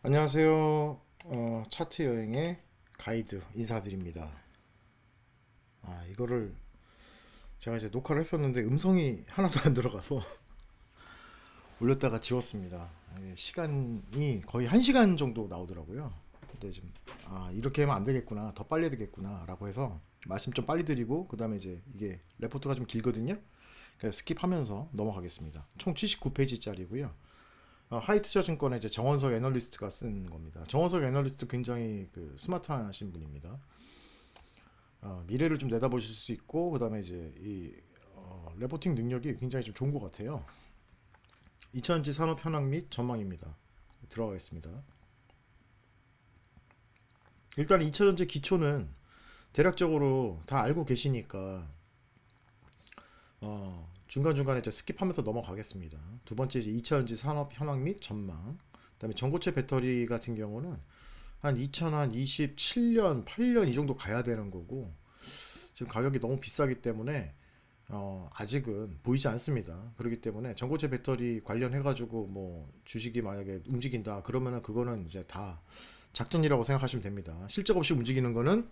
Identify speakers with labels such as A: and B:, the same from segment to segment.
A: 안녕하세요. 차트 여행의 가이드 인사드립니다. 이거를 제가 이제 녹화를 했었는데 음성이 하나도 안 들어가서 올렸다가 지웠습니다. 시간이 거의 1시간 정도 나오더라고요. 근데 좀, 이렇게 하면 안 되겠구나. 더 빨리 해야 되겠구나. 라고 해서 말씀 좀 빨리 드리고, 그 다음에 이제 이게 레포트가 좀 길거든요. 그래서 스킵하면서 넘어가겠습니다. 총 79페이지짜리고요. 하이투자증권의 이제 정원석 애널리스트가 쓴 겁니다. 정원석 애널리스트 굉장히 그 스마트하신 분입니다. 미래를 좀 내다보실 수 있고 그다음에 이제 이 레포팅 능력이 굉장히 좀 좋은 것 같아요. 2000지 산업 현황 및 전망입니다. 들어가겠습니다. 일단 2차전지 기초는 대략적으로 다 알고 계시니까 중간중간에 이제 스킵하면서 넘어가겠습니다. 두 번째 이제 2차전지 산업 현황 및 전망. 그다음에 전고체 배터리 같은 경우는 한 2027년, 8년 이 정도 가야 되는 거고 지금 가격이 너무 비싸기 때문에 아직은 보이지 않습니다. 그렇기 때문에 전고체 배터리 관련해가지고 뭐 주식이 만약에 움직인다 그러면은 그거는 이제 다 작전이라고 생각하시면 됩니다. 실적 없이 움직이는 거는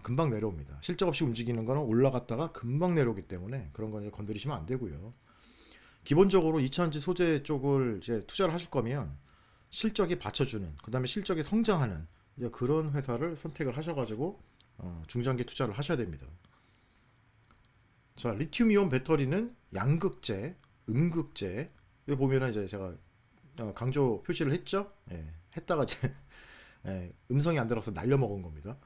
A: 금방 내려옵니다. 실적 없이 움직이는 거는 올라갔다가 금방 내려오기 때문에 그런 건 이제 건드리시면 안 되고요. 기본적으로 2차전지 소재 쪽을 이제 투자를 하실 거면 실적이 받쳐주는, 그 다음에 실적이 성장하는 이제 그런 회사를 선택을 하셔가지고 중장기 투자를 하셔야 됩니다. 자, 리튬이온 배터리는 양극재, 음극재. 여기 보면은 이제 제가 강조 표시를 했죠. 예, 했다가 이제 음성이 안 들어서 날려먹은 겁니다.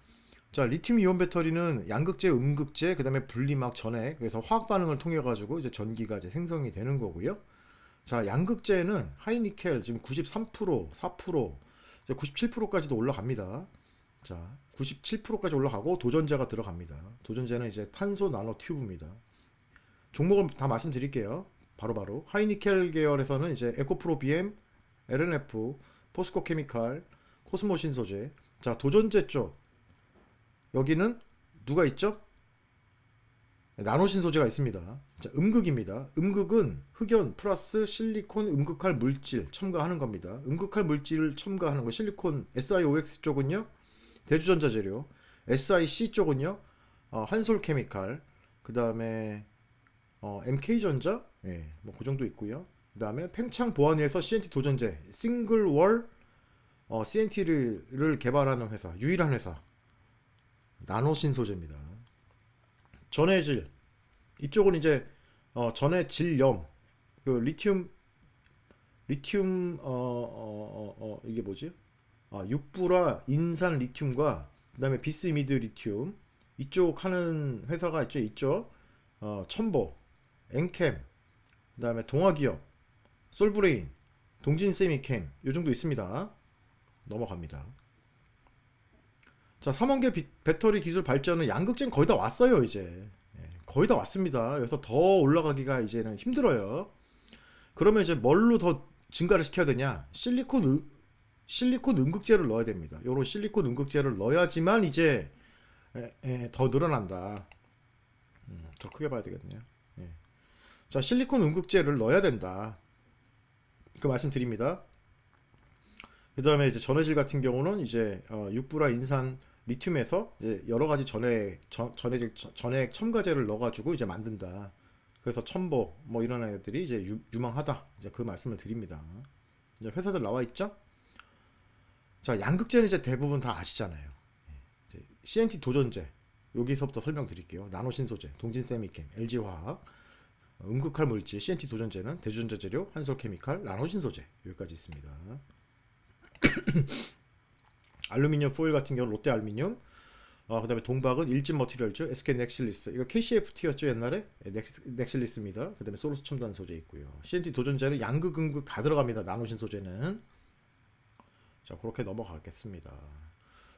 A: 자, 리튬이온 배터리는 양극재, 음극재, 그 다음에 분리막 전해, 그래서 화학 반응을 통해 가지고 이제 전기가 이제 생성이 되는 거고요. 자, 양극재는 하이니켈 지금 93%, 4%, 이제 97%까지도 올라갑니다. 자, 97%까지 올라가고 도전제가 들어갑니다. 도전제는 이제 탄소 나노 튜브입니다. 종목을 다 말씀드릴게요. 바로바로 하이니켈 계열에서는 이제 에코프로 BM, LNF, 포스코 케미칼, 코스모 신소재. 자, 도전제 쪽 여기는 누가 있죠? 나노신 소재가 있습니다. 자, 음극입니다. 음극은 흑연 플러스 실리콘 음극할 물질 첨가하는 겁니다. 음극할 물질을 첨가하는 거 실리콘 SiOX 쪽은요 대주전자 재료, SiC 쪽은요 한솔 케미칼, 그 다음에 MK전자, 예, 뭐 그 정도 있고요. 그 다음에 팽창 보안위에서 CNT 도전제 싱글월 CNT를 개발하는 회사, 유일한 회사 나노신 소재입니다. 전해질 이쪽은 이제 전해 질염 그 리튬 이게 뭐지? 육부라 인산 리튬과 그다음에 비스미드 리튬 이쪽 하는 회사가 있죠. 첨보, 엔캠, 그다음에 동아기업, 솔브레인, 동진세미캠 요 정도 있습니다. 넘어갑니다. 자, 삼원계 배터리 기술 발전은 양극재는 거의 다 왔어요, 이제. 거의 다 왔습니다. 그래서 더 올라가기가 이제는 힘들어요. 그러면 이제 뭘로 더 증가를 시켜야 되냐? 실리콘 음극재를 넣어야 됩니다. 요런 실리콘 음극재를 넣어야지만 이제 더 늘어난다. 더 크게 봐야 되겠네요. 예. 자, 실리콘 음극재를 넣어야 된다. 그 말씀 드립니다. 그 다음에 이제 전해질 같은 경우는 이제 육부라 인산 리튬에서 이제 여러 가지 전해질 첨가제를 넣어가지고 이제 만든다. 그래서 첨보 뭐 이런 애들이 이제 유망하다. 이제 그 말씀을 드립니다. 이제 회사들 나와 있죠? 자, 양극재는 이제 대부분 다 아시잖아요. 이제 CNT 도전제 여기서부터 설명드릴게요. 나노신소재, 동진세미캠, LG화학, 음극할 물질, CNT 도전제는 대주전자 재료, 한솔케미칼, 나노신소재 여기까지 있습니다. 알루미늄 포일 같은 경우 롯데 알루미늄, 그다음에 동박은 일진 머티리얼즈, SK 넥실리스. 이거 KCFT였죠 옛날에? 넥실리스입니다. 그다음에 소로스 첨단 소재 있고요. CNT 도전제는 양극, 음극 다 들어갑니다. 나노신 소재는. 자, 그렇게 넘어가겠습니다.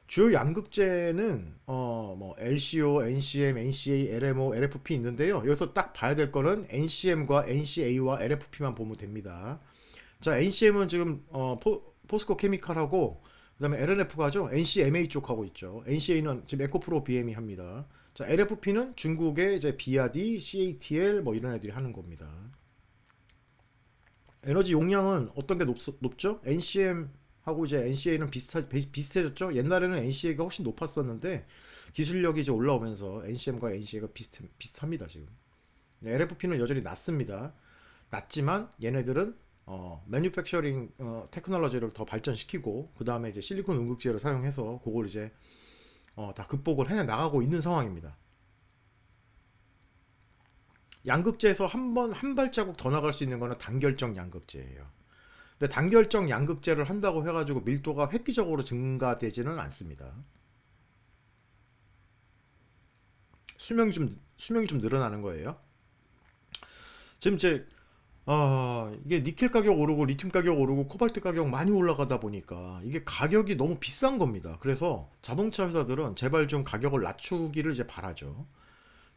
A: 주요 양극재는 뭐 LCO, NCM, NCA, LMO, LFP 있는데요. 여기서 딱 봐야 될 거는 NCM과 NCA와 LFP만 보면 됩니다. 자, NCM은 지금 포스코 케미칼하고 그다음에 LNF가 죠. NCMA 쪽하고 있죠. NCA는 지금 에코프로 BM이 합니다. 자, LFP는 중국의 이제 비아디, CATL 뭐 이런 애들이 하는 겁니다. 에너지 용량은 어떤 게 높죠? NCM 하고 이제 NCA는 비슷해졌죠. 옛날에는 NCA가 훨씬 높았었는데 기술력이 이제 올라오면서 NCM과 NCA가 비슷합니다 지금. LFP는 여전히 낮습니다. 낮지만 얘네들은 매뉴팩처링 테크놀로지를 더 발전시키고 그 다음에 이제 실리콘 음극재를 사용해서 그걸 이제 다 극복을 해 나가고 있는 상황입니다. 양극재에서 한 발자국 더 나갈 수 있는 거는 단결적 양극재예요. 근데 단결적 양극재를 한다고 해가지고 밀도가 획기적으로 증가되지는 않습니다. 수명이 좀 늘어나는 거예요. 지금 이제 이게 니켈 가격 오르고 리튬 가격 오르고 코발트 가격 많이 올라가다 보니까 이게 가격이 너무 비싼 겁니다. 그래서 자동차 회사들은 제발 좀 가격을 낮추기를 이제 바라죠.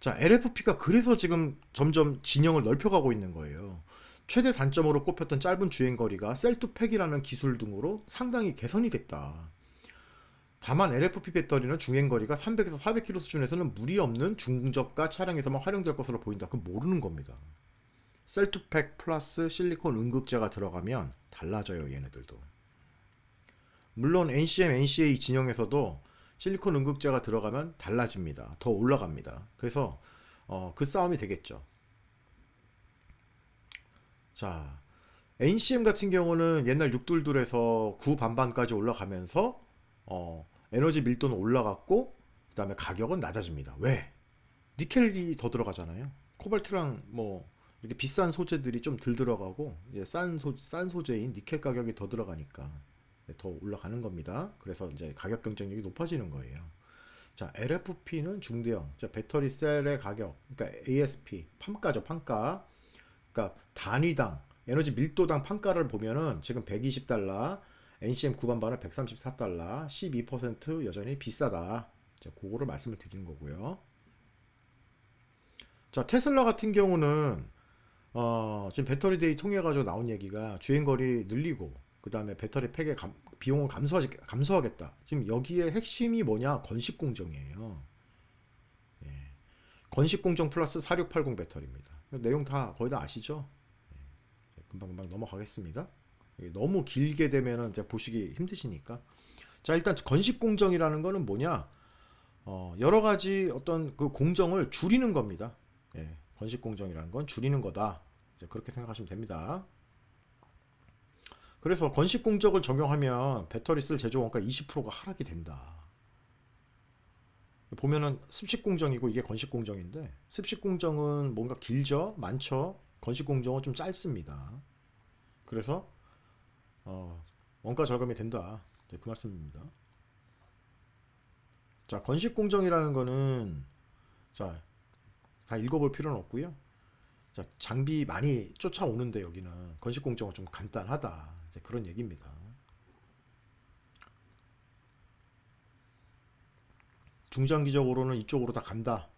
A: 자, LFP가 그래서 지금 점점 진영을 넓혀가고 있는 거예요. 최대 단점으로 꼽혔던 짧은 주행거리가 셀투팩이라는 기술 등으로 상당히 개선이 됐다. 다만 LFP 배터리는 주행거리가 300에서 400km 수준에서는 무리 없는 중저가 차량에서만 활용될 것으로 보인다. 그건 모르는 겁니다. 셀투팩 플러스 실리콘 음극재가 들어가면 달라져요, 얘네들도. 물론 NCM, NCA 진영에서도 실리콘 음극재가 들어가면 달라집니다. 더 올라갑니다. 그래서 그 싸움이 되겠죠. 자, NCM 같은 경우는 옛날 622에서 9 반반까지 올라가면서 에너지 밀도는 올라갔고 그 다음에 가격은 낮아집니다. 왜? 니켈이 더 들어가잖아요. 코발트랑 뭐 이렇게 비싼 소재들이 좀 덜 들어가고 이제 싼 소재인 니켈 가격이 더 들어가니까 더 올라가는 겁니다. 그래서 이제 가격 경쟁력이 높아지는 거예요. 자, LFP는 중대형, 자, 배터리 셀의 가격, 그러니까 ASP, 판가죠, 판가. 그러니까 단위당 에너지 밀도당 판가를 보면은 지금 120달러, NCM 9반반은 134달러, 12% 여전히 비싸다. 자, 그거를 말씀을 드리는 거고요. 자, 테슬라 같은 경우는 지금 배터리 데이 통해 가지고 나온 얘기가 주행거리 늘리고 그 다음에 배터리 팩의 비용을 감소하겠다. 지금 여기에 핵심이 뭐냐? 건식공정이에요. 예. 건식공정 플러스 4680 배터리입니다. 내용 다 거의 다 아시죠? 금방금방 넘어가겠습니다. 너무 길게 되면 이제 보시기 힘드시니까. 자, 일단 건식공정이라는 거는 뭐냐? 여러 가지 어떤 그 공정을 줄이는 겁니다. 예. 건식공정이라는 건 줄이는 거다. 그렇게 생각하시면 됩니다. 그래서 건식공정을 적용하면 배터리 쓸 제조 원가 20%가 하락이 된다. 보면은 습식공정이고 이게 건식공정인데 습식공정은 뭔가 길죠? 많죠? 건식공정은 좀 짧습니다. 그래서 원가 절감이 된다. 그 말씀입니다. 자, 건식공정이라는 거는 자, 다 읽어볼 필요는 없고요. 자, 장비 많이 쫓아오는데 여기는 건식공정은 좀 간단하다. 이제 그런 얘기입니다. 중장기적으로는 이쪽으로 다 간다.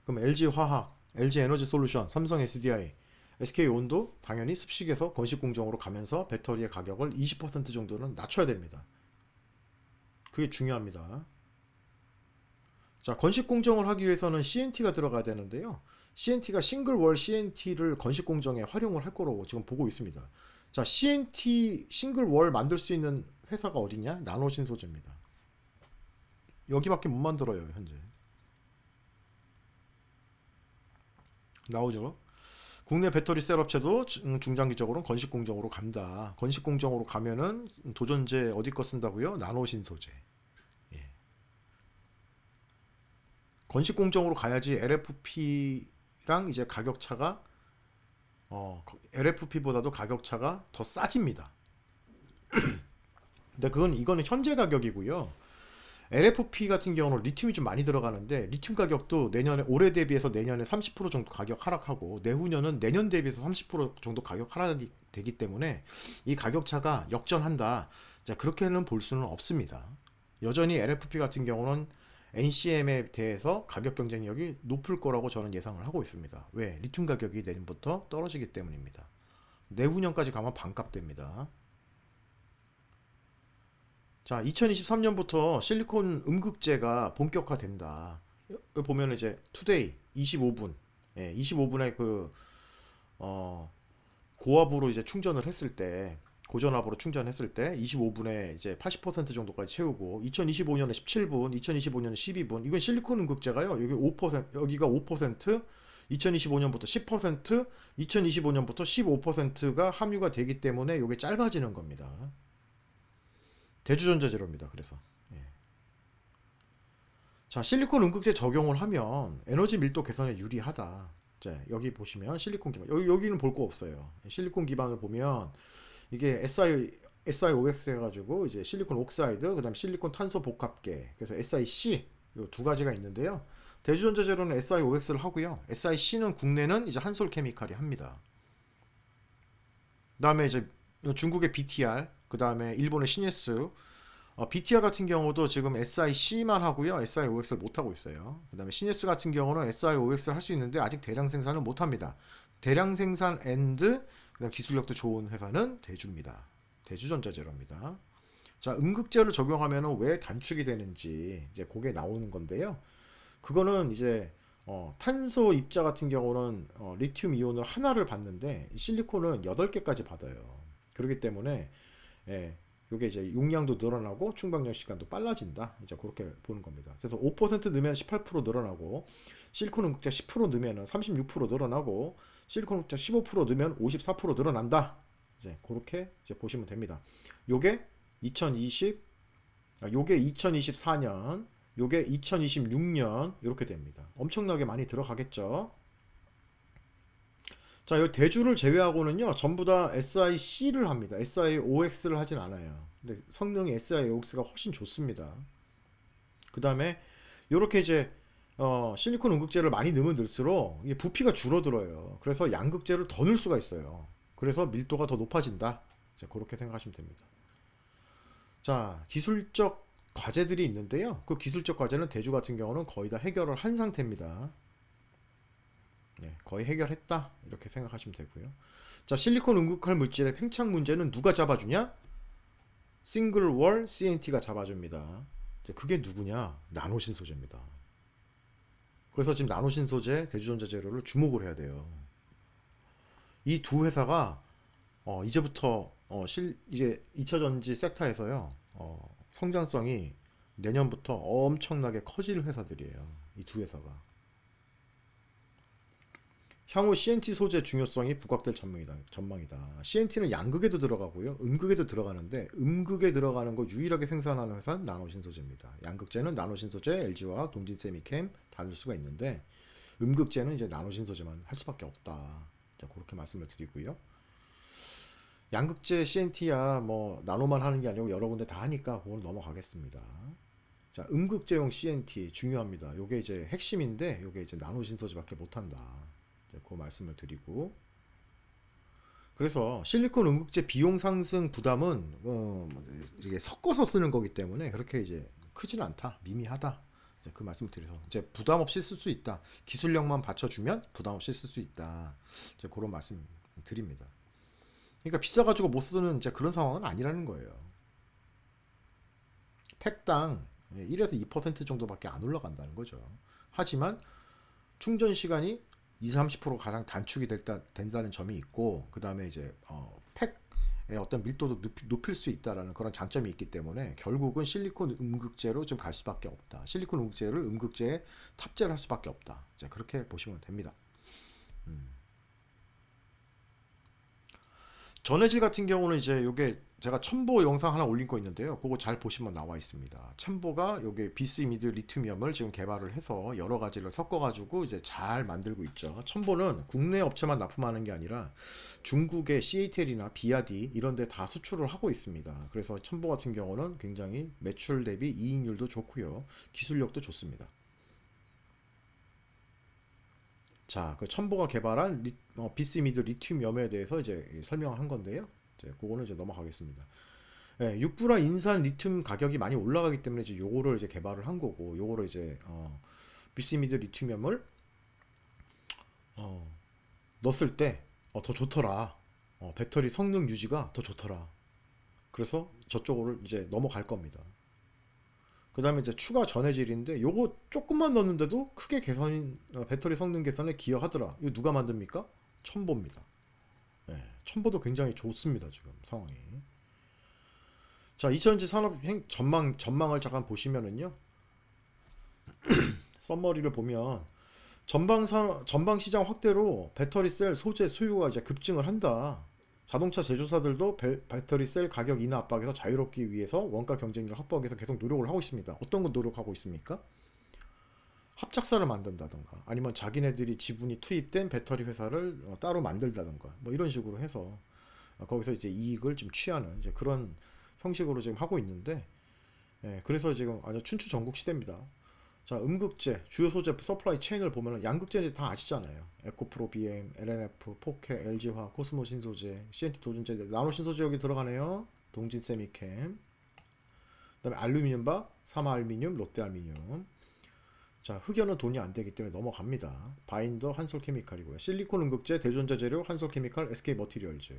A: 그럼 LG화학, LG에너지솔루션, 삼성 SDI, SK온도 당연히 습식에서 건식공정으로 가면서 배터리의 가격을 20% 정도는 낮춰야 됩니다. 그게 중요합니다. 자, 건식공정을 하기 위해서는 CNT가 들어가야 되는데요. CNT가 싱글월 CNT를 건식공정에 활용을 할 거라고 지금 보고 있습니다. 자, CNT 싱글월 만들 수 있는 회사가 어디냐? 나노신소재입니다. 여기밖에 못 만들어요, 현재. 나오죠? 국내 배터리 셀 업체도 중장기적으로는 건식공정으로 간다. 건식공정으로 가면은 도전제 어디 거 쓴다고요? 나노신소재. 예. 건식공정으로 가야지 LFP랑 이제 가격 차가 LFP보다도 가격 차가 더 싸집니다. 근데 이거는 현재 가격이고요. LFP 같은 경우는 리튬이 좀 많이 들어가는데 리튬 가격도 올해 대비해서 내년에 30% 정도 가격 하락하고 내후년은 내년 대비해서 30% 정도 가격 하락이 되기 때문에 이 가격 차가 역전한다. 자, 그렇게는 볼 수는 없습니다. 여전히 LFP 같은 경우는 NCM에 대해서 가격 경쟁력이 높을 거라고 저는 예상을 하고 있습니다. 왜? 리튬 가격이 내년부터 떨어지기 때문입니다. 내후년까지 가면 반값 됩니다. 자, 2023년부터 실리콘 음극재가 본격화된다. 여기 보면 이제 투데이 25분, 예, 25분에 고압으로 이제 충전을 했을 때 고전압으로 충전했을 때 25분에 이제 80% 정도까지 채우고 2025년에 17분, 2025년에 12분. 이건 실리콘 음극재가요. 여기 5%, 여기가 5%, 2025년부터 10%, 2025년부터 15%가 함유가 되기 때문에 이게 짧아지는 겁니다. 대주전자 재료입니다. 그래서 자, 실리콘 음극재 적용을 하면 에너지 밀도 개선에 유리하다. 자, 여기 보시면 실리콘 기반. 여기는 볼 거 없어요. 실리콘 기반을 보면 이게 SiOX 해가지고 이제 실리콘 옥사이드, 그다음 실리콘 탄소 복합계. 그래서 SiC 요 두 가지가 있는데요. 대주전자 재료는 SiOX를 하고요. SiC는 국내는 이제 한솔케미칼이 합니다. 그다음에 이제 중국의 BTR, 그다음에 일본의 시네스, BTR 같은 경우도 지금 SiC만 하고요. SiOX를 못 하고 있어요. 그다음에 시네스 같은 경우는 SiOX를 할 수 있는데 아직 대량 생산은 못 합니다. 대량 생산 그다음 기술력도 좋은 회사는 대주입니다. 대주전자재료입니다. 자, 음극재를 적용하면 왜 단축이 되는지 이제 그게 나오는 건데요. 그거는 이제 탄소 입자 같은 경우는 리튬 이온을 하나를 받는데 실리콘은 8개까지 받아요. 그렇기 때문에 예, 요게 이제 용량도 늘어나고 충방력 시간도 빨라진다. 이제 그렇게 보는 겁니다. 그래서 5% 넣으면 18% 늘어나고 실리콘 음극재 10% 넣으면 36% 늘어나고 실리콘 음극재 15% 넣으면 54% 늘어난다. 이제 그렇게 이제 보시면 됩니다. 요게 2024년, 요게 2026년 이렇게 됩니다. 엄청나게 많이 들어가겠죠. 자, 이 대주를 제외하고는요, 전부 다 SiC를 합니다. SiOX를 하진 않아요. 근데 성능이 SiOX가 훨씬 좋습니다. 그 다음에 이렇게 이제 실리콘 음극재를 많이 넣으면 넣을수록 이게 부피가 줄어들어요. 그래서 양극재를 더 넣을 수가 있어요. 그래서 밀도가 더 높아진다. 자, 그렇게 생각하시면 됩니다. 자, 기술적 과제들이 있는데요. 그 기술적 과제는 대주 같은 경우는 거의 다 해결을 한 상태입니다. 네, 거의 해결했다. 이렇게 생각하시면 되고요. 자, 실리콘 음극할 물질의 팽창 문제는 누가 잡아주냐? 싱글월 CNT가 잡아줍니다. 그게 누구냐? 나노신소재입니다. 그래서 지금 나노신소재, 대주전자 재료를 주목을 해야 돼요. 이 두 회사가 이제부터 이제 2차전지 섹터에서요. 성장성이 내년부터 엄청나게 커질 회사들이에요. 이 두 회사가. 향후 CNT 소재 중요성이 부각될 전망이다. CNT는 양극에도 들어가고요. 음극에도 들어가는데 음극에 들어가는 거 유일하게 생산하는 회사는 나노신소재입니다. 양극재는 나노신소재, LG화학, 동진세미캠 다 넣을 수가 있는데 음극재는 이제 나노신소재만 할 수밖에 없다. 자, 그렇게 말씀을 드리고요. 양극재 CNT야 뭐 나노만 하는 게 아니고 여러 군데 다 하니까 그건 넘어가겠습니다. 자, 음극재용 CNT 중요합니다. 요게 이제 핵심인데 요게 이제 나노신소재밖에 못한다. 그 말씀을 드리고, 그래서 실리콘 음극재 비용 상승 부담은 이게 섞어서 쓰는 거기 때문에 그렇게 이제 크진 않다, 미미하다. 그 말씀을 드려서 이제 부담 없이 쓸 수 있다. 기술력만 받쳐주면 부담 없이 쓸 수 있다. 이제 그런 말씀 드립니다. 그러니까 비싸가지고 못 쓰는 이제 그런 상황은 아니라는 거예요. 팩당 1에서 2% 정도밖에 안 올라간다는 거죠. 하지만 충전 시간이 20-30% 가량 단축이 된다는 점이 있고, 그 다음에 이제 팩의 어떤 밀도도 높일 수 있다라는 그런 장점이 있기 때문에 결국은 실리콘 음극재로 좀 갈 수밖에 없다. 실리콘 음극재를 음극재에 탑재를 할 수밖에 없다. 자, 그렇게 보시면 됩니다. 전해질 같은 경우는 이제 요게 제가 첨보 영상 하나 올린 거 있는데요. 그거 잘 보시면 나와 있습니다. 첨보가 요게 비스미드 리튬이엄을 지금 개발을 해서 여러 가지를 섞어 가지고 이제 잘 만들고 있죠. 첨보는 국내 업체만 납품하는 게 아니라 중국의 CATL이나 비아디 이런 데 다 수출을 하고 있습니다. 그래서 첨보 같은 경우는 굉장히 매출 대비 이익률도 좋고요. 기술력도 좋습니다. 자, 그 첨보가 개발한 비스미드 리튬염에 대해서 이제 설명한 건데요. 이제 그거는 이제 넘어가겠습니다. 예, 육부라 인산 리튬 가격이 많이 올라가기 때문에 이제 요거를 이제 개발을 한 거고, 요거를 이제 비스미드 리튬염을 어, 넣었을 때 더 좋더라. 배터리 성능 유지가 더 좋더라. 그래서 저쪽으로 이제 넘어갈 겁니다. 그 다음에 이제 추가 전해질인데 요거 조금만 넣었는데도 크게 배터리 성능 개선에 기여하더라. 이거 누가 만듭니까? 첨보입니다. 네, 첨보도 굉장히 좋습니다. 지금 상황이. 자, 2000년지 산업 전망을 잠깐 보시면은요. 썸머리를 보면 전방 시장 확대로 배터리 셀 소재 수요가 이제 급증을 한다. 자동차 제조사들도 배터리 셀 가격 인하 압박에서 자유롭기 위해서 원가 경쟁력을 확보하기 위해서 계속 노력을 하고 있습니다. 어떤 거 노력하고 있습니까? 합작사를 만든다던가 아니면 자기네들이 지분이 투입된 배터리 회사를 따로 만들다던가 뭐 이런 식으로 해서 거기서 이제 이익을 좀 취하는 이제 그런 형식으로 지금 하고 있는데, 예, 그래서 지금 아주 춘추전국 시대입니다. 자, 음극재 주요 소재 서플라이 체인을 보면은 양극재 이제 다 아시잖아요. 에코프로, BM, LNF, 포케, LG화, 코스모 신소재, CNT 도전재, 나노 신소재 여기 들어가네요. 동진 세미캠. 그다음에 알루미늄바, 사마알루미늄, 롯데알루미늄. 자, 흑연은 돈이 안 되기 때문에 넘어갑니다. 바인더, 한솔케미칼이고요. 실리콘 음극재, 대전자 재료, 한솔케미칼, SK머티리얼즈.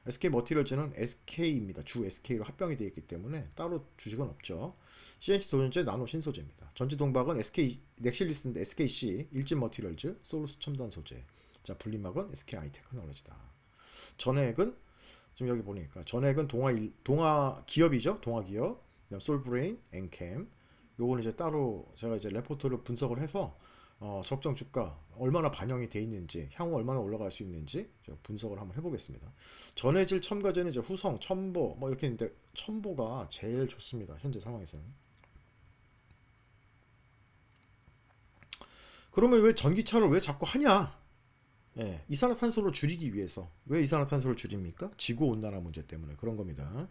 A: SK머티리얼즈는 SK입니다. 주 SK로 합병이 되어 있기 때문에 따로 주식은 없죠. CNT 도전재, 나노 신소재입니다. 전지동박은 SK 넥실리스인데 SKC, 일진머티리얼즈, 솔루스 첨단 소재. 자, 분리막은 SK 아이테크놀로지다. 전액은 지금 여기 보니까 전액은 동아 기업이죠. 동아 기업. 그다음 솔브레인, 엔캠. 요거는 이제 따로 제가 이제 레포트를 분석을 해서 적정 주가 얼마나 반영이 돼 있는지, 향후 얼마나 올라갈 수 있는지 분석을 한번 해보겠습니다. 전해질 첨가제는 이제 후성, 첨보 뭐 이렇게 있는데 첨보가 제일 좋습니다. 현재 상황에서는. 그러면 왜 전기차를 왜 자꾸 하냐? 예, 이산화탄소를 줄이기 위해서. 왜 이산화탄소를 줄입니까? 지구온난화 문제 때문에 그런 겁니다.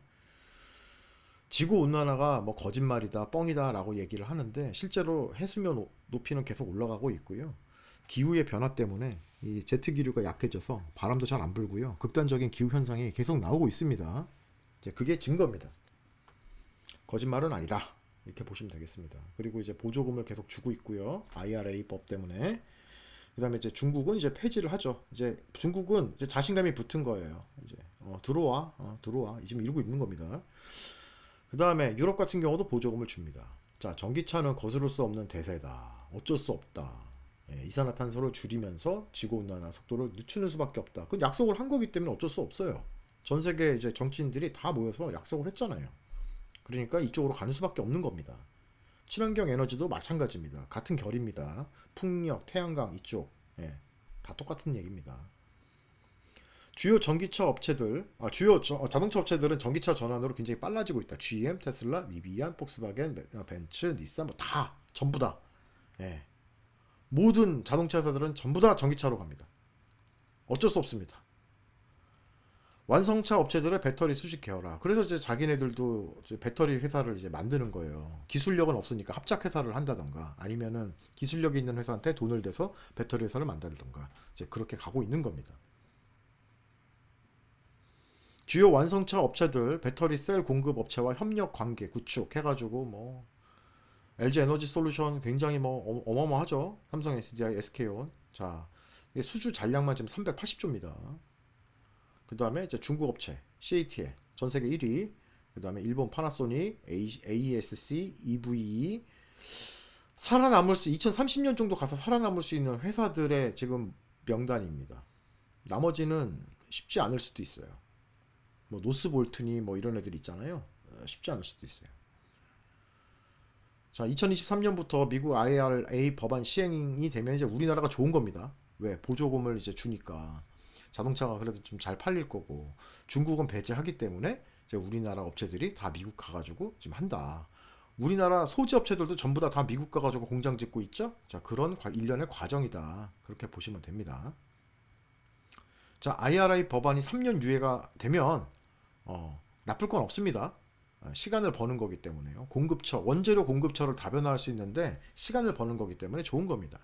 A: 지구온난화가 뭐 거짓말이다, 뻥이다 라고 얘기를 하는데 실제로 해수면 높이는 계속 올라가고 있고요. 기후의 변화 때문에 이 제트 기류가 약해져서 바람도 잘 안 불고요. 극단적인 기후 현상이 계속 나오고 있습니다. 이제 그게 증거입니다. 거짓말은 아니다. 이렇게 보시면 되겠습니다. 그리고 이제 보조금을 계속 주고 있고요. IRA법 때문에. 그다음에 이제 중국은 이제 폐지를 하죠. 이제 중국은 이제 자신감이 붙은 거예요. 이제 들어와 지금 이러고 있는 겁니다. 그 다음에 유럽 같은 경우도 보조금을 줍니다. 자, 전기차는 거스를 수 없는 대세다. 어쩔 수 없다. 예, 이산화탄소를 줄이면서 지구온난화 속도를 늦추는 수밖에 없다. 그 약속을 한 거기 때문에 어쩔 수 없어요. 전 세계 이제 정치인들이 다 모여서 약속을 했잖아요. 그러니까 이쪽으로 가는 수밖에 없는 겁니다. 친환경 에너지도 마찬가지입니다. 같은 결입니다. 풍력, 태양광 이쪽, 예, 다 똑같은 얘기입니다. 주요 전기차 업체들, 자동차 업체들은 전기차 전환으로 굉장히 빨라지고 있다. GM, 테슬라, 리비안, 폭스바겐, 벤츠, 닛산 뭐 다 전부 다. 예. 모든 자동차 회사들은 전부 다 전기차로 갑니다. 어쩔 수 없습니다. 완성차 업체들의 배터리 수직 계열화. 그래서 이제 자기네들도 이제 배터리 회사를 이제 만드는 거예요. 기술력은 없으니까 합작 회사를 한다던가 아니면은 기술력이 있는 회사한테 돈을 대서 배터리 회사를 만들던가 이제 그렇게 가고 있는 겁니다. 주요 완성차 업체들 배터리 셀 공급 업체와 협력 관계 구축해가지고 뭐 LG 에너지 솔루션 굉장히 뭐 어마어마하죠. 삼성 SDI, SK온. 자, 수주 잔량만 지금 380조입니다. 그 다음에 이제 중국 업체 CATL 전 세계 1위. 그 다음에 일본 파나소닉, AESC, EVE 살아남을 수 2030년 정도 가서 살아남을 수 있는 회사들의 지금 명단입니다. 나머지는 쉽지 않을 수도 있어요. 뭐 노스볼트니 뭐 이런 애들 있잖아요. 쉽지 않을 수도 있어요. 자, 2023년부터 미국 IRA 법안 시행이 되면 이제 우리나라가 좋은 겁니다. 왜? 보조금을 이제 주니까 자동차가 그래도 좀 잘 팔릴 거고 중국은 배제하기 때문에 이제 우리나라 업체들이 다 미국 가가지고 지금 한다. 우리나라 소재 업체들도 전부 다 미국 가가지고 공장 짓고 있죠. 자, 그런 일련의 과정이다. 그렇게 보시면 됩니다. 자, IRA 법안이 3년 유예가 되면 나쁠 건 없습니다. 시간을 버는 거기 때문에요. 공급처, 원재료 공급처를 다변화할 수 있는데 시간을 버는 거기 때문에 좋은 겁니다.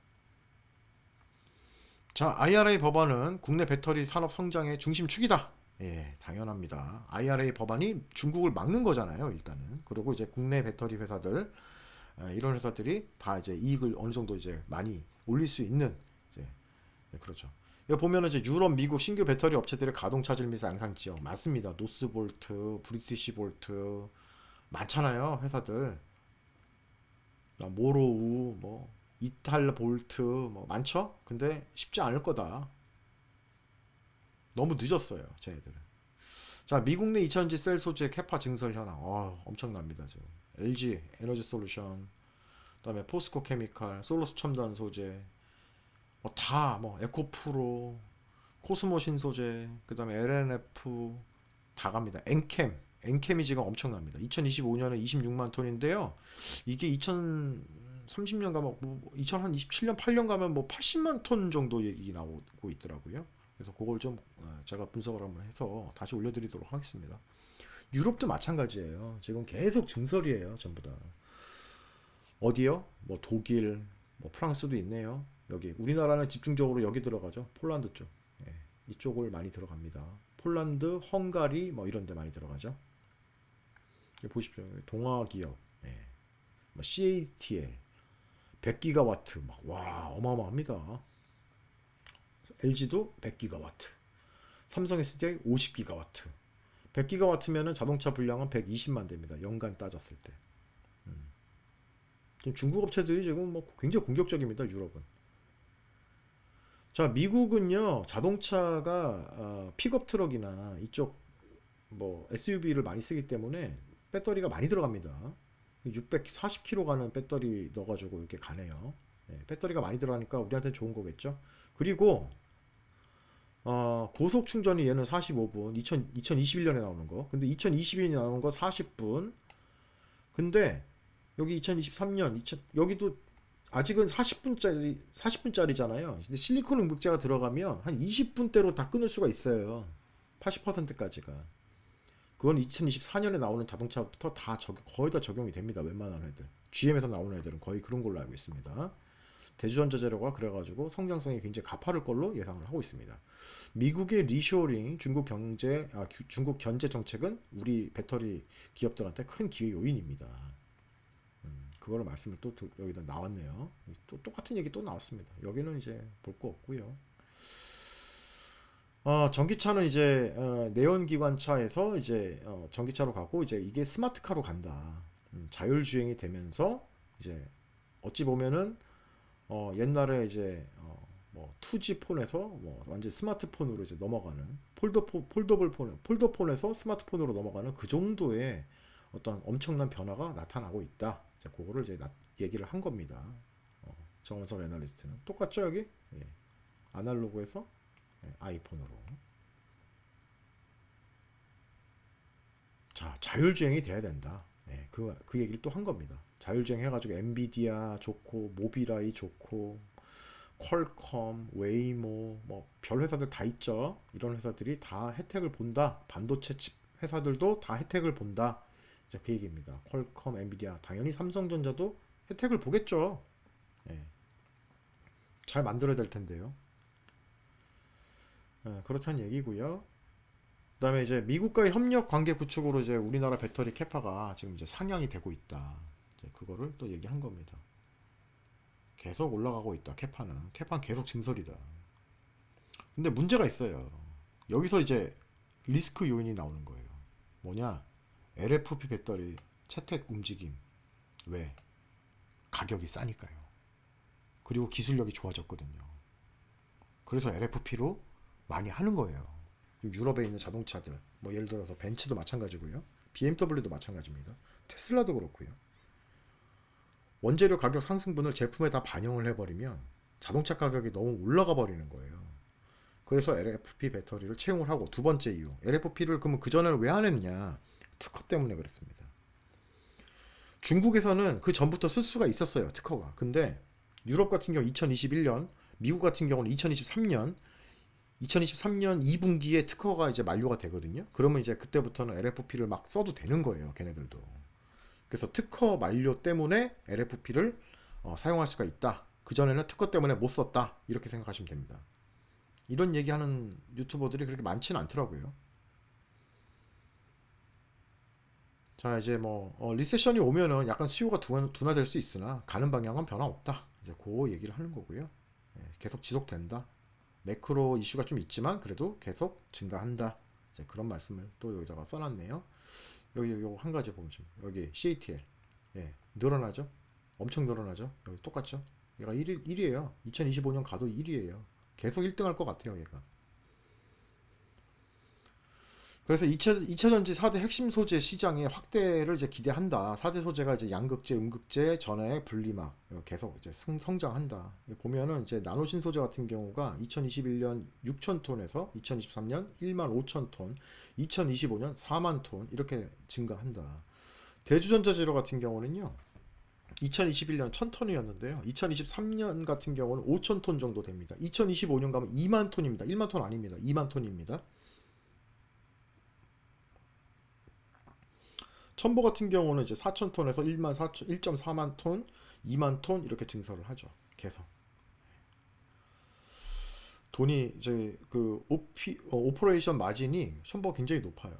A: 자, IRA 법안은 국내 배터리 산업 성장의 중심축이다. 예, 당연합니다. IRA 법안이 중국을 막는 거잖아요, 일단은. 그리고 이제 국내 배터리 회사들, 이런 회사들이 다 이제 이익을 어느 정도 이제 많이 올릴 수 있는, 이제, 네, 그렇죠. 여기 보면은 이제 유럽, 미국 신규 배터리 업체들의 가동 차질 및 양상 지역 많습니다. 노스볼트, 브리티시볼트 많잖아요, 회사들. 모로우, 뭐 이탈볼트 뭐 많죠. 근데 쉽지 않을 거다. 너무 늦었어요, 쟤네들은. 자, 미국 내 2차전지 셀 소재 캐파 증설 현황. 엄청납니다, 지금. LG 에너지 솔루션, 그다음에 포스코 케미칼, 솔로스 첨단 소재, 다 에코프로, 코스모 신소재, 그다음에 LNF 다 갑니다. 엔캠이 지금 엄청납니다. 2025년에 26만 톤인데요. 이게 2030년 가면 2027년 8년 가면 80만 톤 정도 얘기 나오고 있더라고요. 그래서 그걸 좀 제가 분석을 한번 해서 다시 올려드리도록 하겠습니다. 유럽도 마찬가지예요. 지금 계속 증설이에요, 전부 다. 어디요? 독일, 프랑스도 있네요. 여기 우리나라는 집중적으로 여기 들어가죠. 폴란드 쪽. 예, 이쪽을 많이 들어갑니다. 폴란드, 헝가리 이런 데 많이 들어가죠. 여기 보십시오. 동아 기업. 예, CATL 100기가와트 와 어마어마합니다. LG도 100기가와트. 삼성 SDI 50기가와트. 100기가와트면은 자동차 분량은 120만 대입니다. 연간 따졌을 때. 지금 중국 업체들이 지금 굉장히 공격적입니다. 유럽은. 자, 미국은요 자동차가 픽업 트럭이나 이쪽 SUV를 많이 쓰기 때문에 배터리가 많이 들어갑니다. 640km 가는 배터리 넣어가지고 이렇게 가네요. 예, 배터리가 많이 들어가니까 우리한테 좋은 거겠죠. 그리고 고속 충전이 얘는 45분, 2021년에 나오는 거. 근데 2022년에 나오는 거 40분. 근데 여기 2023년, 여기도 아직은 40분짜리잖아요. 근데 실리콘 응급제가 들어가면 한 20분대로 다 끊을 수가 있어요. 80%까지가. 그건 2024년에 나오는 자동차부터 거의 다 적용이 됩니다. 웬만한 애들. GM에서 나오는 애들은 거의 그런 걸로 알고 있습니다. 대주전자 재료가 그래가지고 성장성이 굉장히 가파를 걸로 예상을 하고 있습니다. 미국의 리쇼링, 중국 견제 정책은 우리 배터리 기업들한테 큰 기회 요인입니다. 그거를 말씀을 또 여기다 나왔네요. 또 똑같은 얘기 또 나왔습니다. 여기는 이제 볼 거 없고요. 전기차는 이제 내연기관차에서 이제 전기차로 가고 이제 이게 스마트카로 간다. 자율주행이 되면서 이제 어찌 보면은 옛날에 이제 2G 폰에서 완전 스마트폰으로 이제 넘어가는 폴더폰에서 스마트폰으로 넘어가는 그 정도의 어떤 엄청난 변화가 나타나고 있다. 자, 그거를 이제 얘기를 한 겁니다. 정원석 애널리스트는 똑같죠 여기? 예. 아날로그에서 아이폰으로. 자, 자율주행이 돼야 된다. 예, 그 얘기를 또 한 겁니다. 자율주행 해가지고 엔비디아 좋고, 모비라이 좋고, 퀄컴, 웨이모, 별 회사들 다 있죠. 이런 회사들이 다 혜택을 본다. 반도체 칩 회사들도 다 혜택을 본다. 이제 그 얘기입니다. 퀄컴, 엔비디아, 당연히 삼성전자도 혜택을 보겠죠. 예, 잘 만들어야 될 텐데요. 그렇다는 얘기고요. 그다음에 이제 미국과의 협력 관계 구축으로 이제 우리나라 배터리 캐파가 지금 이제 상향이 되고 있다. 이제 그거를 또 얘기한 겁니다. 계속 올라가고 있다. 캐파는 계속 증설이다. 근데 문제가 있어요. 여기서 이제 리스크 요인이 나오는 거예요. 뭐냐? LFP 배터리 채택 움직임. 왜? 가격이 싸니까요. 그리고 기술력이 좋아졌거든요. 그래서 LFP로 많이 하는 거예요. 유럽에 있는 자동차들, 예를 들어서 벤츠도 마찬가지고요. BMW도 마찬가지입니다. 테슬라도 그렇고요. 원재료 가격 상승분을 제품에 다 반영을 해버리면 자동차 가격이 너무 올라가 버리는 거예요. 그래서 LFP 배터리를 채용을 하고, 두 번째 이유, LFP를 그러면 그전에는 왜 안 했냐? 특허 때문에 그랬습니다. 중국에서는 그 전부터 쓸 수가 있었어요, 특허가. 근데 유럽 같은 경우 2021년, 미국 같은 경우는 2023년 2분기에 특허가 이제 만료가 되거든요. 그러면 이제 그때부터는 LFP를 막 써도 되는 거예요, 걔네들도. 그래서 특허 만료 때문에 LFP를 사용할 수가 있다. 그전에는 특허 때문에 못 썼다. 이렇게 생각하시면 됩니다. 이런 얘기하는 유튜버들이 그렇게 많지는 않더라고요. 자, 이제 리세션이 오면은 약간 수요가 둔화될 수 있으나 가는 방향은 변화 없다. 이제 그 얘기를 하는 거고요. 예, 계속 지속된다. 매크로 이슈가 좀 있지만 그래도 계속 증가한다. 이제 그런 말씀을 또 여기다가 써놨네요. 여기 한 가지 보면 좀 여기 CATL, 예, 늘어나죠. 엄청 늘어나죠. 여기 똑같죠. 얘가 1위에요. 2025년 가도 1위에요. 계속 1등 할 것 같아요, 얘가. 그래서 2차전지 4대 핵심 소재 시장의 확대를 이제 기대한다. 4대 소재가 이제 양극재, 음극재, 전해, 분리막 계속 이제 성장한다. 보면은 이제 나노신 소재 같은 경우가 2021년 6천 톤에서 2023년 1만 5천 톤, 2025년 4만 톤 이렇게 증가한다. 대주전자재료 같은 경우는요. 2021년 1000톤이었는데요. 2023년 같은 경우는 5000톤 정도 됩니다. 2025년 가면 2만 톤입니다. 1만 톤 아닙니다. 2만 톤입니다. 첨보 같은 경우는 이제 4,000톤에서 1.4만 톤, 2만 톤 이렇게 증설을 하죠. 계속. 돈이 이제 그 오퍼레이션 마진이 첨보가 굉장히 높아요.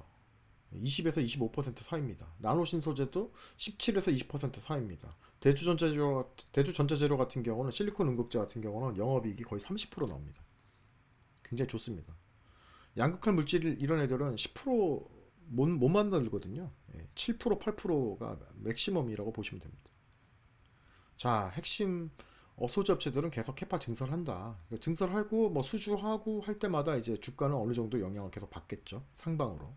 A: 20에서 25% 사이입니다. 나노 신소재도 17에서 20% 사이입니다. 대주전자재료 같은 경우는 실리콘 음극재 같은 경우는 영업이익이 거의 30% 나옵니다. 굉장히 좋습니다. 양극할 물질 이런 애들은 10%못 만들거든요. 7%, 8%가 맥시멈이라고 보시면 됩니다. 자, 핵심 소재 업체들은 계속 캐파 증설한다. 증설하고 뭐 수주하고 할 때마다 이제 주가는 어느 정도 영향을 계속 받겠죠. 상방으로.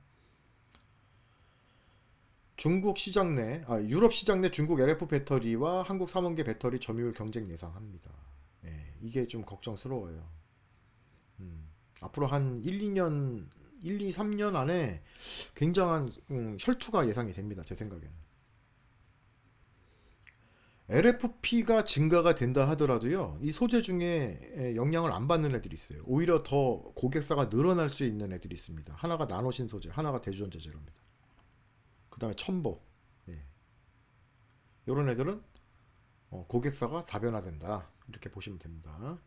A: 유럽 시장 내 중국 LF 배터리와 한국 삼원계 배터리 점유율 경쟁 예상합니다. 이게 좀 걱정스러워요. 앞으로 한 1, 2, 3년 안에 굉장한 혈투가 예상이 됩니다. 제 생각에는. LFP가 증가가 된다 하더라도요, 이 소재 중에 영향을 안 받는 애들이 있어요. 오히려 더 고객사가 늘어날 수 있는 애들이 있습니다. 하나가 나노신 소재, 하나가 대주전자재료입니다. 그 다음에 첨보. 이런 애들은 고객사가 다변화된다. 이렇게 보시면 됩니다.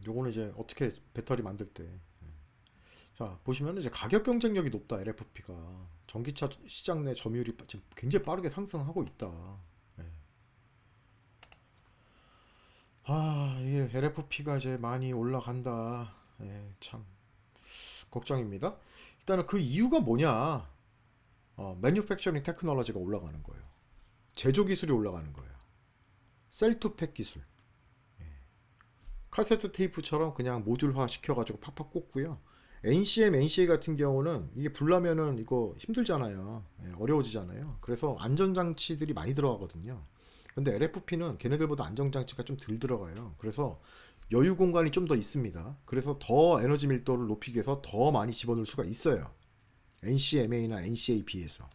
A: 요거는 이제 어떻게 배터리 만들 때. 자, 보시면 이제 가격 경쟁력이 높다. LFP가. 전기차 시장 내 점유율이 지금 굉장히 빠르게 상승하고 있다. 이게 LFP가 이제 많이 올라간다. 참 걱정입니다. 일단은 그 이유가 뭐냐? 매뉴팩처링 테크놀로지가 올라가는 거예요. 제조 기술이 올라가는 거예요. 셀투팩 기술. 카세트 테이프처럼 그냥 모듈화 시켜가지고 팍팍 꽂고요. NCM, NCA 같은 경우는 이게 불나면은 이거 힘들잖아요. 어려워지잖아요. 그래서 안전장치들이 많이 들어가거든요. 근데 LFP는 걔네들보다 안전장치가 좀 덜 들어가요. 그래서 여유 공간이 좀 더 있습니다. 그래서 더 에너지 밀도를 높이기 위해서 더 많이 집어넣을 수가 있어요. NCMA나 NCA에 비해서.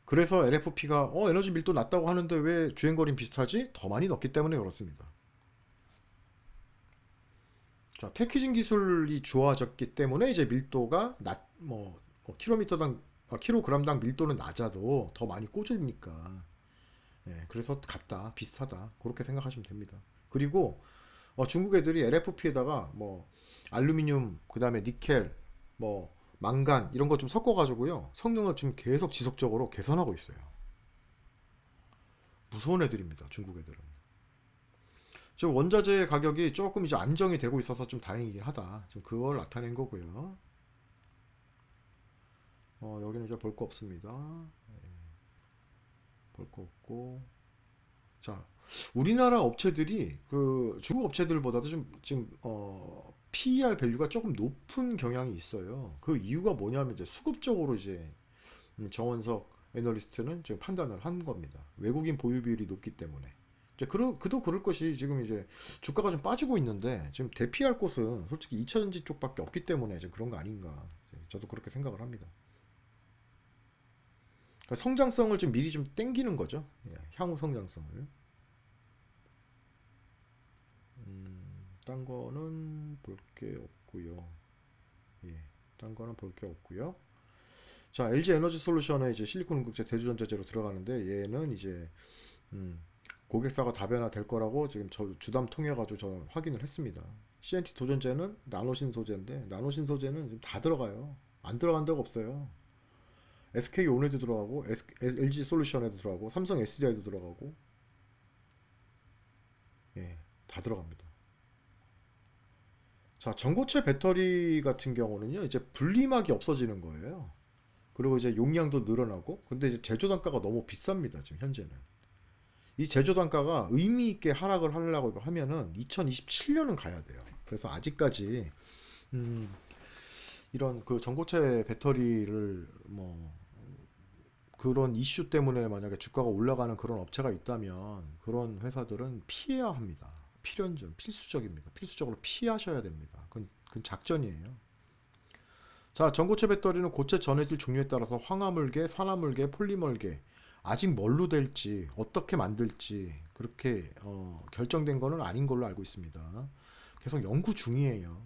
A: 그래서 LFP가 에너지 밀도 낮다고 하는데 왜 주행거리는 비슷하지? 더 많이 넣기 때문에 그렇습니다. 자, 패키징 기술이 좋아졌기 때문에 이제 밀도가 킬로그램당 밀도는 낮아도 더 많이 꽂으니까. 그래서 같다, 비슷하다. 그렇게 생각하시면 됩니다. 그리고 중국 애들이 LFP에다가 뭐 알루미늄, 그 다음에 니켈, 뭐 망간 이런 거 좀 섞어가지고요. 성능을 지금 계속 지속적으로 개선하고 있어요. 무서운 애들입니다. 중국 애들은. 지금 원자재 가격이 조금 이제 안정이 되고 있어서 좀 다행이긴 하다. 지금 그걸 나타낸 거고요. 여기는 이제 볼 거 없습니다. 볼 거 없고. 자, 우리나라 업체들이 그 중국 업체들보다도 좀 지금 PER 밸류가 조금 높은 경향이 있어요. 그 이유가 뭐냐면 이제 수급적으로 이제 정원석 애널리스트는 지금 판단을 한 겁니다. 외국인 보유 비율이 높기 때문에. 이제 그도 그럴 것이 지금 이제 주가가 좀 빠지고 있는데 지금 대피할 곳은 솔직히 2차전지 쪽밖에 없기 때문에 지금 그런 거 아닌가. 저도 그렇게 생각을 합니다. 그러니까 성장성을 좀 미리 좀 땡기는 거죠. 향후 성장성을. 딴 거는 볼 게 없고요. 딴 거는 볼 게 없고요. 자, LG 에너지 솔루션에 이제 실리콘 음극재 대주전자재로 들어가는데 얘는 이제 고객사가 다변화 될 거라고 지금 저 주담 통해 가지고 저 확인을 했습니다. CNT 도전제는 나노신 소재인데 나노신 소재는 지금 다 들어가요. 안 들어간 데가 없어요. SK 온에도 들어가고 LG 솔루션에도 들어가고 삼성 SDI도 들어가고 다 들어갑니다. 자, 전고체 배터리 같은 경우는요, 이제 분리막이 없어지는 거예요. 그리고 이제 용량도 늘어나고, 근데 이제 제조 단가가 너무 비쌉니다, 지금 현재는. 이 제조 단가가 의미 있게 하락을 하려고 하면은 2027년은 가야 돼요. 그래서 아직까지 음, 이런 그 전고체 배터리를 뭐 그런 이슈 때문에 만약에 주가가 올라가는 그런 업체가 있다면 그런 회사들은 피해야 합니다. 필연적, 필수적입니다. 필수적으로 피하셔야 됩니다. 그건 작전이에요. 자, 전고체 배터리는 고체 전해질 종류에 따라서 황화물계, 산화물계, 폴리머계 아직 뭘로 될지 어떻게 만들지 그렇게 결정된 거는 아닌 걸로 알고 있습니다. 계속 연구 중이에요.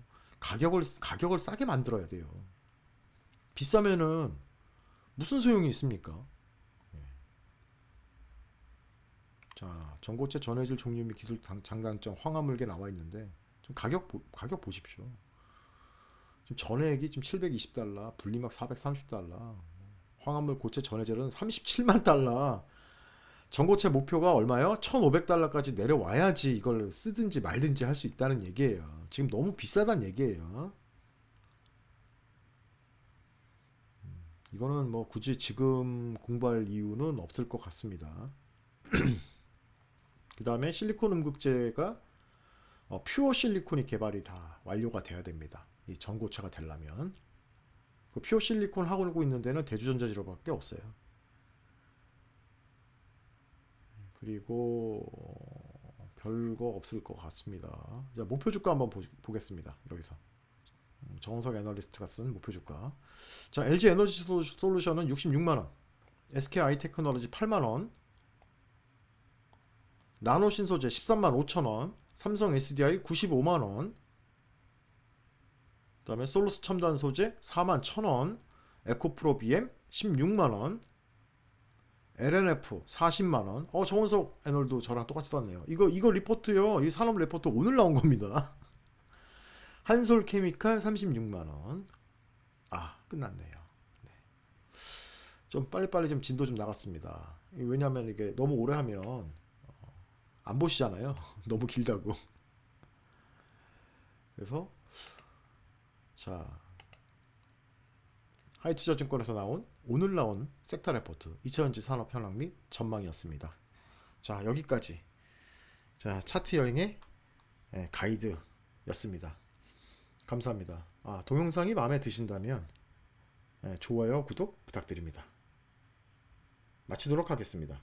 A: 가격을 싸게 만들어야 돼요. 비싸면은 무슨 소용이 있습니까? 자, 전고체 전해질 종류 및 기술 장단점 황화물계 나와 있는데 좀 가격 보십시오. 지금 전해액이 지금 720달러, 분리막 430달러, 황화물 고체 전해질은 37만 달러. 전고체 목표가 얼마요? 1,500달러까지 내려와야지 이걸 쓰든지 말든지 할 수 있다는 얘기예요. 지금 너무 비싸단 얘기예요. 이거는 뭐 굳이 지금 공부할 이유는 없을 것 같습니다. 그 다음에 실리콘 음극재가 퓨어 실리콘이 개발이 다 완료가 돼야 됩니다. 이 전고체가 되려면 그 퓨어 실리콘 하고 있는 데는 대주전자재료밖에 없어요. 그리고 별거 없을 것 같습니다. 자, 목표 주가 한번 보겠습니다. 여기서 정원석 애널리스트가 쓴 목표 주가. 자, LG 에너지 솔루션은 66만 원, SK 아이테크놀로지 8만 원, 나노 신소재 13만 5천 원, 삼성 SDI 95만 원, 그다음에 솔루스 첨단 소재 4만 1천 원, 에코프로 BM 16만 원, LNF 40만 원. 정원석 애널도 저랑 똑같이 썼네요. 이거 리포트요. 이 산업 리포트 오늘 나온 겁니다. 한솔 케미칼 36만 원. 끝났네요. 네. 좀 빨리빨리 좀 진도 좀 나갔습니다. 왜냐하면 이게 너무 오래 하면 안 보시잖아요. 너무 길다고. 그래서 자, 하이투자증권에서 오늘 나온 섹터 레포트 2000년지 산업 현황 및 전망이었습니다. 자, 여기까지. 자, 차트 여행의 가이드였습니다. 감사합니다. 동영상이 마음에 드신다면 좋아요, 구독 부탁드립니다. 마치도록 하겠습니다.